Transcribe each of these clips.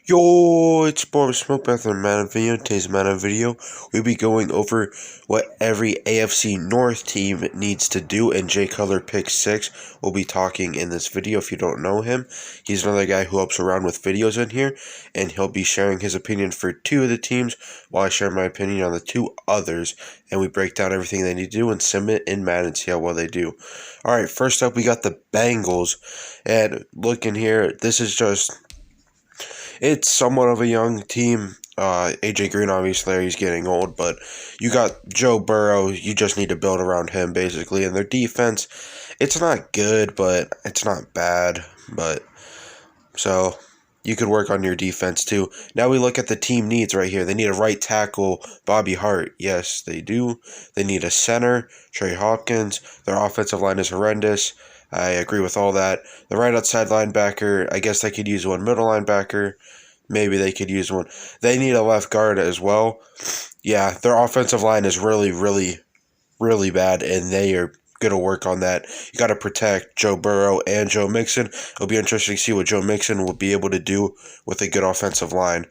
Yo, it's Bob Smoke Bath and Man video. Today's Man video, we'll be going over what every AFC North team needs to do, and Jay Cutler Pick 6 will be talking in this video. If you don't know him, he's another guy who helps around with videos in here, and he'll be sharing his opinion for two of the teams, while I share my opinion on the two others, and we break down everything they need to do and submit in Madden and see how well they do. Alright, first up, we got the Bengals, and looking here, this is just... It's somewhat of a young team. AJ Green, obviously, he's getting old, but you got Joe Burrow. You just need to build around him, basically. And their defense, it's not good, but it's not bad. But so you could work on your defense too. Now we look at the team needs right here. They need a right tackle, Bobby Hart. Yes, they do. They need a center, Trey Hopkins. Their offensive line is horrendous. I agree with all that. The right outside linebacker, I guess they could use one. Middle linebacker, maybe they could use one. They need a left guard as well. Yeah, their offensive line is really, really, really bad, and they are going to work on that. You got to protect Joe Burrow and Joe Mixon. It'll be interesting to see what Joe Mixon will be able to do with a good offensive line.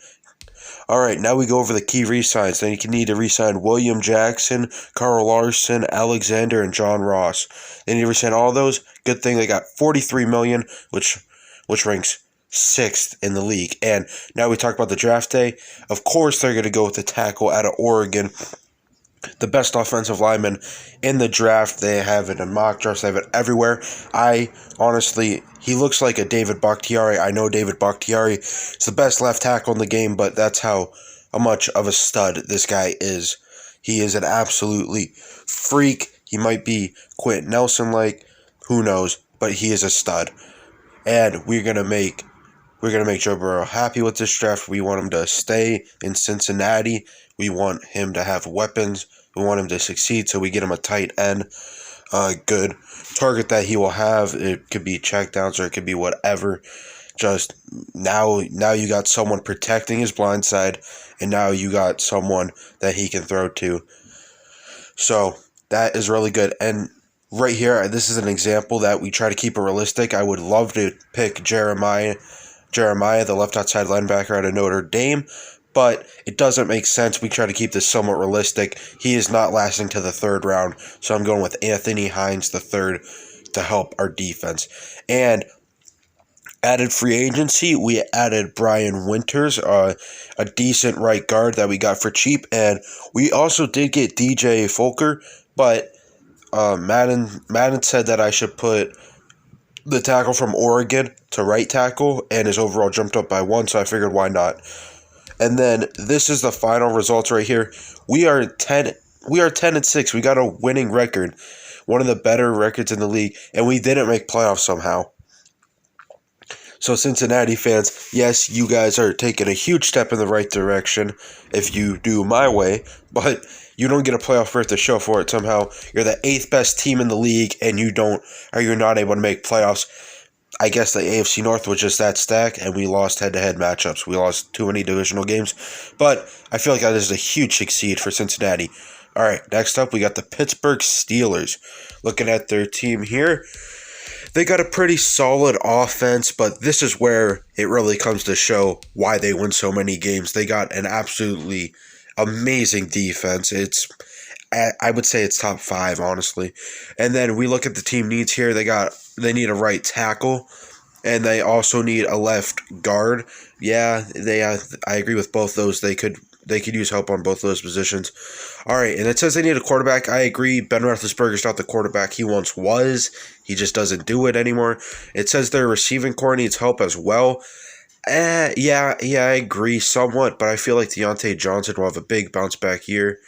All right, now we go over the key resigns. Then you need to resign William Jackson, Carl Larson, Alexander, and John Ross. They need to resign all those. Good thing they got $43 million, which ranks 6th in the league. And now we talk about the draft day. Of course, they're going to go with the tackle out of Oregon. The best offensive lineman in the draft. They have it in mock drafts. They have it everywhere. He looks like a David Bakhtiari. I know David Bakhtiari is the best left tackle in the game, but that's how much of a stud this guy is. He is an absolutely freak. He might be Quentin Nelson-like. Who knows? But he is a stud. And we're gonna make Joe Burrow happy with this draft. We want him to stay in Cincinnati. We want him to have weapons. We want him to succeed, so we get him a tight end. Good target that he will have. It could be checkdowns or it could be whatever. Just now you got someone protecting his blind side, and now you got someone that he can throw to. So that is really good. And right here, this is an example that we try to keep it realistic. I would love to pick Jeremiah, the left outside linebacker out of Notre Dame, but it doesn't make sense. We try to keep this somewhat realistic. He is not lasting to the third round, so I'm going with Anthony Hines the third to help our defense. And added free agency, we added Brian Winters, a decent right guard that we got for cheap, and we also did get DJ Fulker, but Madden said that I should put the tackle from Oregon to right tackle, and his overall jumped up by 1, so I figured why not. And then this is the final results right here. We are 10-6. We got a winning record, one of the better records in the league, and we didn't make playoffs somehow. So Cincinnati fans, yes, you guys are taking a huge step in the right direction if you do my way, but you don't get a playoff berth to show for it somehow. You're the 8th best team in the league, and you're not able to make playoffs. I guess the AFC North was just that stacked, and we lost head-to-head matchups. We lost too many divisional games, but I feel like that is a huge succeed for Cincinnati. All right, next up, we got the Pittsburgh Steelers. Looking at their team here, they got a pretty solid offense, but this is where it really comes to show why they win so many games. They got an absolutely amazing defense. I would say it's top 5, honestly. And then we look at the team needs here. They need a right tackle, and they also need a left guard. Yeah, I agree with both those. They could use help on both those positions. All right, and it says they need a quarterback. I agree. Ben Roethlisberger's not the quarterback he once was. He just doesn't do it anymore. It says their receiving core needs help as well. Yeah, I agree somewhat, but I feel like Deontay Johnson will have a big bounce back year.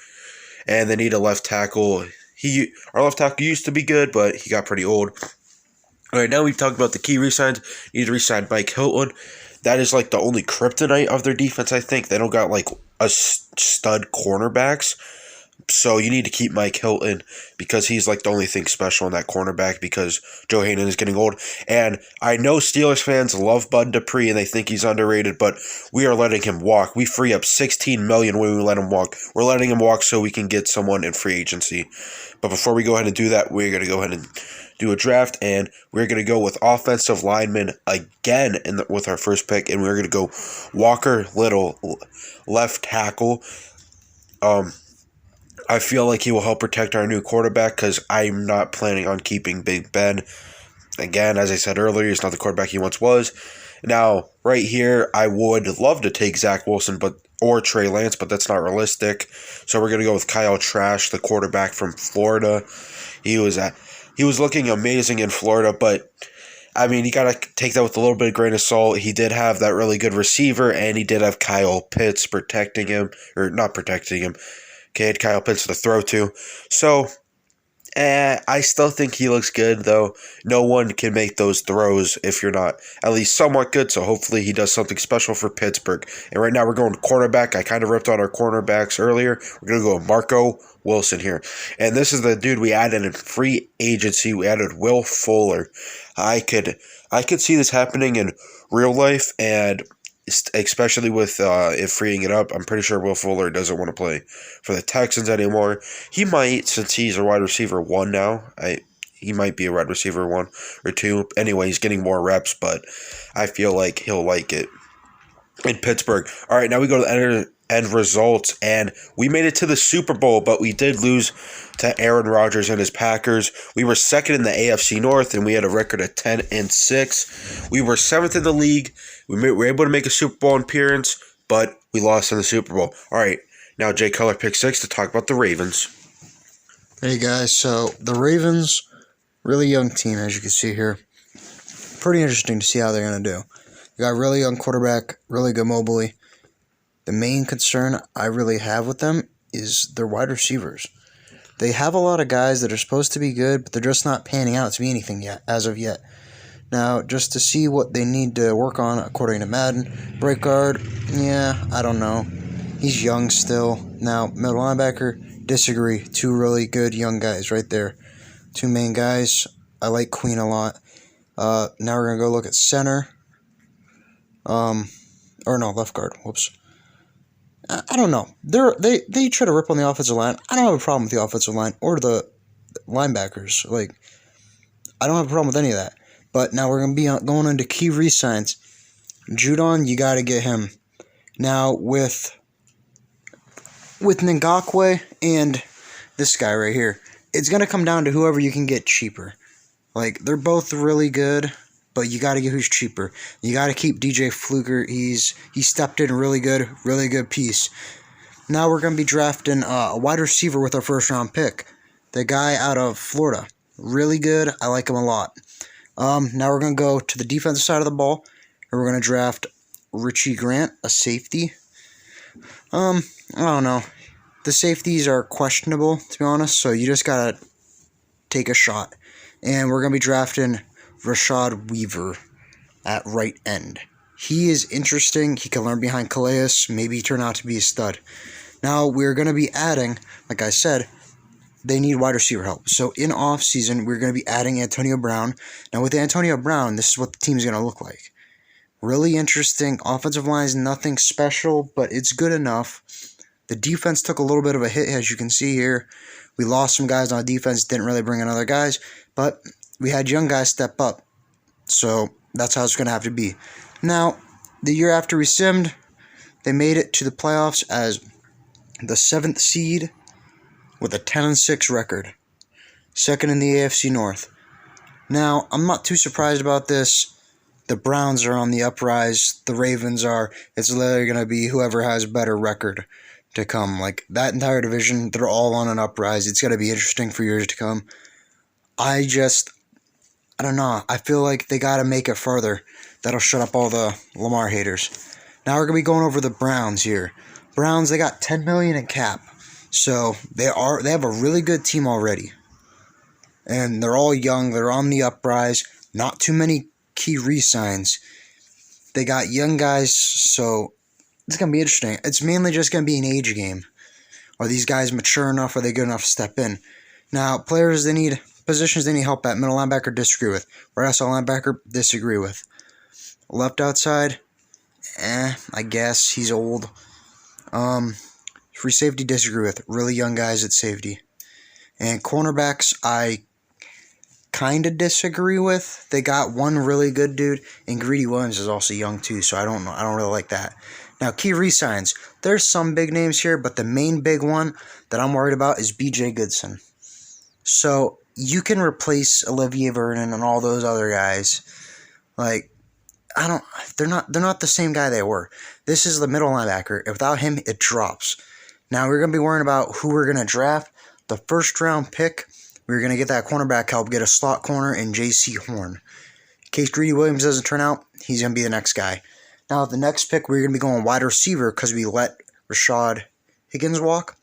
And they need a left tackle. Our left tackle used to be good, but he got pretty old. All right, now we've talked about the key resigns. You need to resign Mike Hilton. That is like the only kryptonite of their defense, I think. They don't got like a stud cornerbacks. So you need to keep Mike Hilton because he's like the only thing special in that cornerback because Joe Hayden is getting old. And I know Steelers fans love Bud Dupree and they think he's underrated, but we are letting him walk. We free up $16 million when we let him walk. We're letting him walk so we can get someone in free agency. But before we go ahead and do that, we're going to go ahead and do a draft, and we're going to go with offensive lineman again with our first pick, and we're going to go Walker Little, left tackle. I feel like he will help protect our new quarterback because I'm not planning on keeping Big Ben. Again, as I said earlier, he's not the quarterback he once was. Now, right here, I would love to take Zach Wilson or Trey Lance, but that's not realistic. So we're going to go with Kyle Trask, the quarterback from Florida. He was looking amazing in Florida, but I mean, you got to take that with a little bit of grain of salt. He did have that really good receiver, and he did have Kyle Pitts protecting him, or not protecting him. Okay, had Kyle Pitts to throw to. So, I still think he looks good, though. No one can make those throws if you're not at least somewhat good, so hopefully he does something special for Pittsburgh. And right now we're going cornerback. I kind of ripped on our cornerbacks earlier. We're going to go with Marco Wilson here. And this is the dude we added in free agency. We added Will Fuller. I could see this happening in real life, and especially with it freeing it up. I'm pretty sure Will Fuller doesn't want to play for the Texans anymore. He might, since he's a wide receiver 1 now. He might be a wide receiver 1 or 2. Anyway, he's getting more reps, but I feel like he'll like it in Pittsburgh. All right, now we go to the end results, and we made it to the Super Bowl, but we did lose to Aaron Rodgers and his Packers. We were second in the AFC North, and we had a record of 10-6. We were 7th in the league. We were able to make a Super Bowl appearance, but we lost in the Super Bowl. All right, now Jay Cutler pick 6 to talk about the Ravens. Hey guys, so the Ravens, really young team as you can see here. Pretty interesting to see how they're going to do. They got a really young quarterback, really good mobility. The main concern I really have with them is their wide receivers. They have a lot of guys that are supposed to be good, but they're just not panning out to be anything yet, as of yet. Now, just to see what they need to work on, according to Madden, break guard, I don't know. He's young still. Now, middle linebacker, disagree. 2 really good young guys right there. 2 main guys. I like Queen a lot. Now we're going to go look at center. Left guard. Whoops. I don't know. They try to rip on the offensive line. I don't have a problem with the offensive line or the linebackers. I don't have a problem with any of that. But now we're going to be going into key resigns. Judon, you got to get him. Now with Ngakoue and this guy right here, it's going to come down to whoever you can get cheaper. They're both really good, but you got to get who's cheaper. You got to keep DJ Fluker. He stepped in really good piece. Now we're going to be drafting a wide receiver with our first round pick. The guy out of Florida. Really good. I like him a lot. Now we're going to go to the defensive side of the ball, and we're going to draft Richie Grant, a safety. I don't know. The safeties are questionable, to be honest, so you just got to take a shot. And we're going to be drafting Rashad Weaver at right end. He is interesting. He can learn behind Calais. Maybe turn out to be a stud. Now, we're going to be adding, like I said, they need wide receiver help. So, in offseason, we're going to be adding Antonio Brown. Now, with Antonio Brown, this is what the team's going to look like. Really interesting. Offensive line is nothing special, but it's good enough. The defense took a little bit of a hit, as you can see here. We lost some guys on defense, didn't really bring in other guys, but we had young guys step up. So, that's how it's going to have to be. Now, the year after we simmed, they made it to the playoffs as the 7th seed with a 10-6 record. Second in the AFC North. Now, I'm not too surprised about this. The Browns are on the uprise. The Ravens are. It's literally going to be whoever has a better record to come. That entire division, they're all on an uprise. It's going to be interesting for years to come. I don't know. I feel like they got to make it further. That'll shut up all the Lamar haters. Now we're going to be going over the Browns here. Browns, they got $10 million in cap. So they have a really good team already. And they're all young. They're on the uprise. Not too many key re-signs. They got young guys, so it's going to be interesting. It's mainly just going to be an age game. Are these guys mature enough? Are they good enough to step in? Now, positions they need help at. Middle linebacker, disagree with. Right outside linebacker, disagree with. Left outside, I guess he's old. Free safety, disagree with. Really young guys at safety. And cornerbacks, I kind of disagree with. They got one really good dude, and Greedy Williams is also young too, so I don't know. I don't really like that. Now, key resigns. There's some big names here, but the main big one that I'm worried about is B.J. Goodson. So you can replace Olivier Vernon and all those other guys. Like, they're not the same guy they were. This is the middle linebacker. Without him, it drops. Now we're gonna be worrying about who we're gonna draft. The first round pick, we're gonna get that cornerback help, get a slot corner in J.C. Horn. In case Greedy Williams doesn't turn out, he's gonna be the next guy. Now the next pick, we're gonna be going wide receiver because we let Rashad Higgins walk.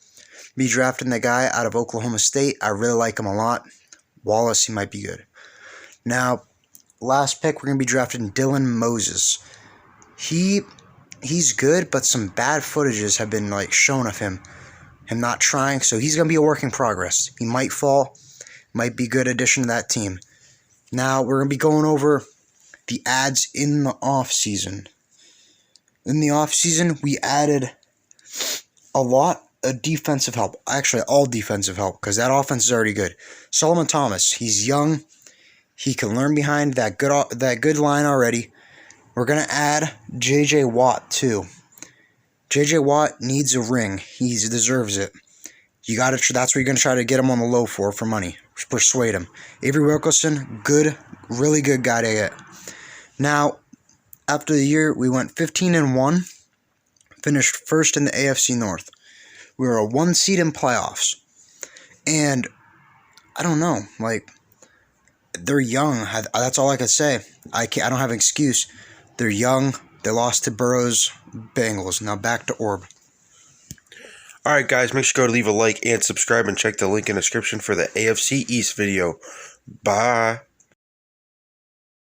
Be drafting the guy out of Oklahoma State. I really like him a lot. Wallace, he might be good. Now, last pick, we're going to be drafting Dylan Moses. He's good, but some bad footages have been shown of him not trying, so he's going to be a work in progress. He might fall, might be a good addition to that team. Now, we're going to be going over the ads in the offseason. In the offseason, we added a lot of defensive help. Actually, all defensive help, because that offense is already good. Solomon Thomas, he's young. He can learn behind that good line already. We're going to add J.J. Watt, too. J.J. Watt needs a ring. He deserves it. That's what you're going to try to get him on the low for money. Persuade him. Avery Wilkerson, good, really good guy to get. Now, after the year, we went 15-1, finished first in the AFC North. We were a 1 seed in playoffs. And I don't know, they're young. That's all I could say. I don't have an excuse. They're young. They lost to Burrow's Bengals. Now back to Orb. Alright guys, make sure to leave a like and subscribe and check the link in the description for the AFC East video. Bye.